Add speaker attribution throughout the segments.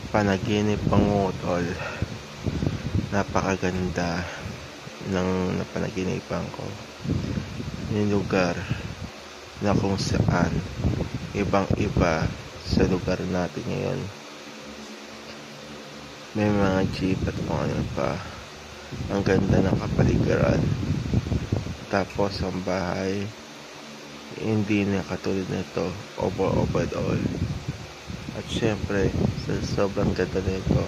Speaker 1: Panaginip pangungutol. Napakaganda ng napanaginipan ko. Yung lugar na kung saan ibang iba sa lugar natin ngayon. May mga jeep at kung ano pa. Ang ganda ng kapaligiran. Tapos ang bahay hindi na katulad nito overall. At syempre sa sobrang ganda nito,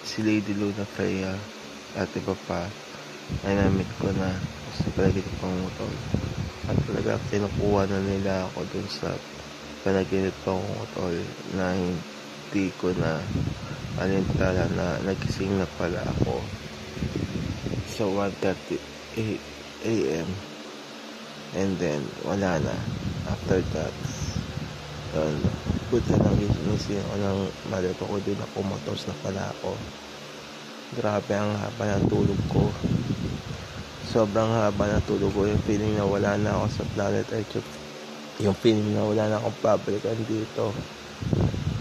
Speaker 1: si Lady Luna Freya at iba pa ay na-meet ko na sa panaginip pangungutol. At talaga kinukuha na nila ako dun sa panaginip pangungutol na hindi ko na alintala na nagising na pala ako sa 1:30 AM and then wala na after that. Yun, buta lang ginising ako ng malito ko din na kumatos na pala ako. Grabe ang haba ng tulog ko. Sobrang haba ng tulog ko. Yung feeling na wala na ako sa planet Earth. Yung feeling na wala na akong pabalikan dito.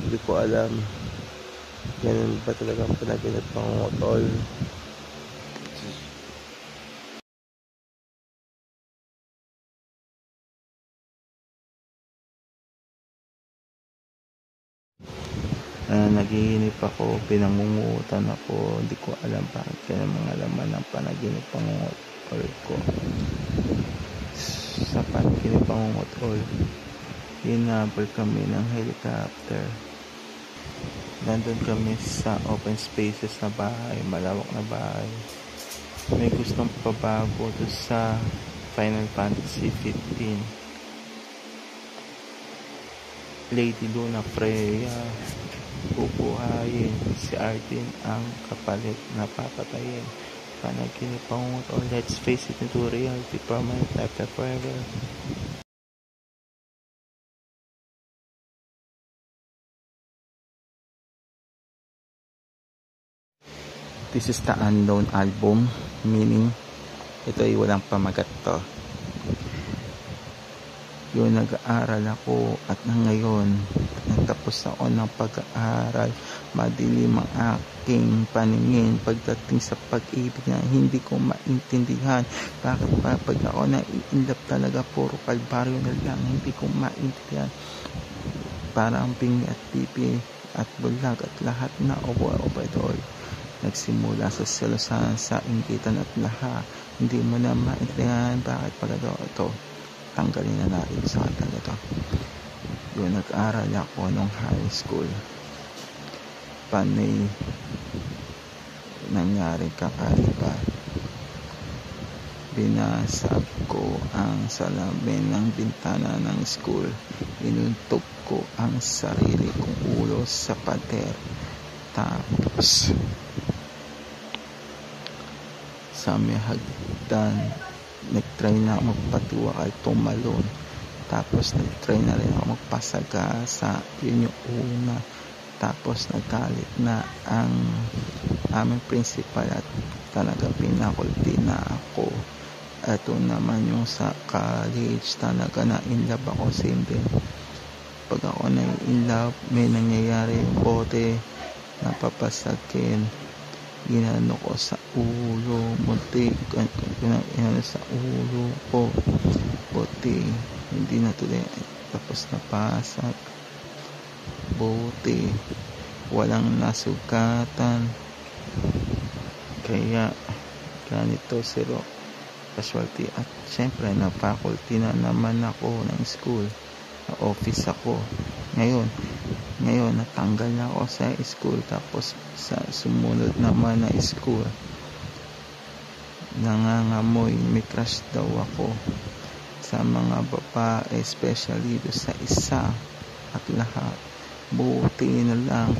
Speaker 1: Hindi ko alam. Ganun ba talaga ang panaginip pangungutol? Nagiginip ako, pinangungutan ako, hindi ko alam bakit kaya mga laman ng panaginip pangungutol ko. Sa panaginip pangungutol, hinabol kami ng helicopter. Nandun kami sa open spaces na bahay, malawak na bahay. May gustong pabago to sa Final Fantasy 15. Lady Luna Freya bubuhayin, si Arden ang kapalit na papatayin. Panaginip pangungutol, let's face it into reality, permanent life forever. This is the unknown album, meaning ito ay walang pamagat to. Yun, nag-aaral ako at ngayon nagtapos ako ng pag-aaral. Madilim ang aking paningin pagdating sa pag-ibig na hindi ko maintindihan. Bakit pa pag ako na-inlove talaga puro kalbaryo na lang, hindi ko maintindihan. Parang pingi at pipi at bulag at lahat na overall. Nagsimula sa selosan, sa inggitan at lahat. Hindi mo na maintindihan bakit pala ito. Tanggalin na natin sa talaga. Yun, nag-aral ako nung high school. Panay nangyari kakaiba. Binasag ko ang salamin ng bintana ng school. Inuntog ko ang sarili kong ulo sa pader. Tapos sa may hagdan, nag-try na ako magpatuwa kay tumalon. Tapos nag-try na rin ako magpasagasa. Yun yung una. Tapos nagalit na ang aming principal at talaga pinakulti na ako. Ito naman yung sa college, talaga na in love ako. Same din. Pag ako na in love, may nangyayari yung bote, napapasakin. Ginano ko sa ulo, munti, ginano sa ulo ko, buti, hindi na tuloy, tapos napasag, buti, walang nasugatan, kaya ganito siro, casualty. At syempre napakulti na naman ako ng school, na office ako. Ngayon natanggal na ako sa school, tapos sa sumunod naman na school nangangamoy, may crush daw ako sa mga babae, especially do sa isa at lahat. Buti na lang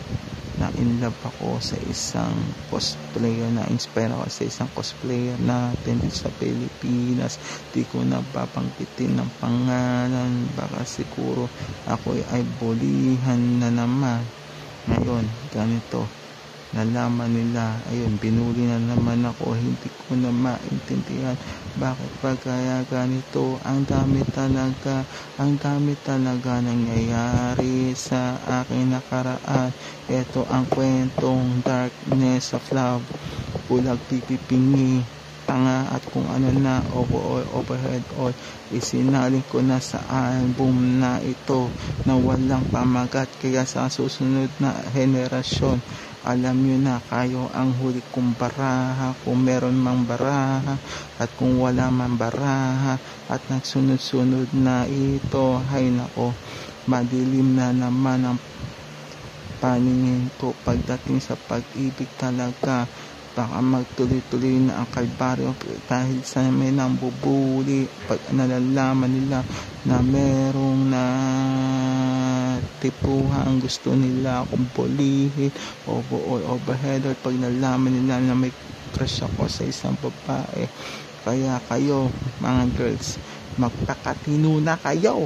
Speaker 1: na in love ako sa isang cosplayer, na inspire ako sa isang cosplayer natin sa Pilipinas. Di ko napapangkitin ng pangalan, baka siguro ako ay bulihan na naman. Ngayon ganito,
Speaker 2: nalaman nila, ayun, binuli na naman ako. Hindi ko na maintindihan bakit ba kaya ganito. Ang dami talaga nangyayari sa aking nakaraan. Ito ang kwentong Darkness of Love. Bulag pipipingi, tanga at kung ano na, overhead all, isinaling ko na sa album na ito na walang pamagat. Kaya sa susunod na henerasyon, alam nyo na, kayo ang huli kong baraha, kung meron mang baraha at kung wala mang baraha, at nagsunod-sunod na ito, hay nako, madilim na naman ang paningin ko pagdating sa pag-ibig talaga. Baka magtuloy-tuloy na ang kalbaryo dahil sa may nang bubuli pag nalalaman nila na merong na tipuhan, gusto nila akong bulihin overhead, or pag nalaman nila na may crush ako sa isang babae. Kaya kayo mga girls, magpakatino na kayo.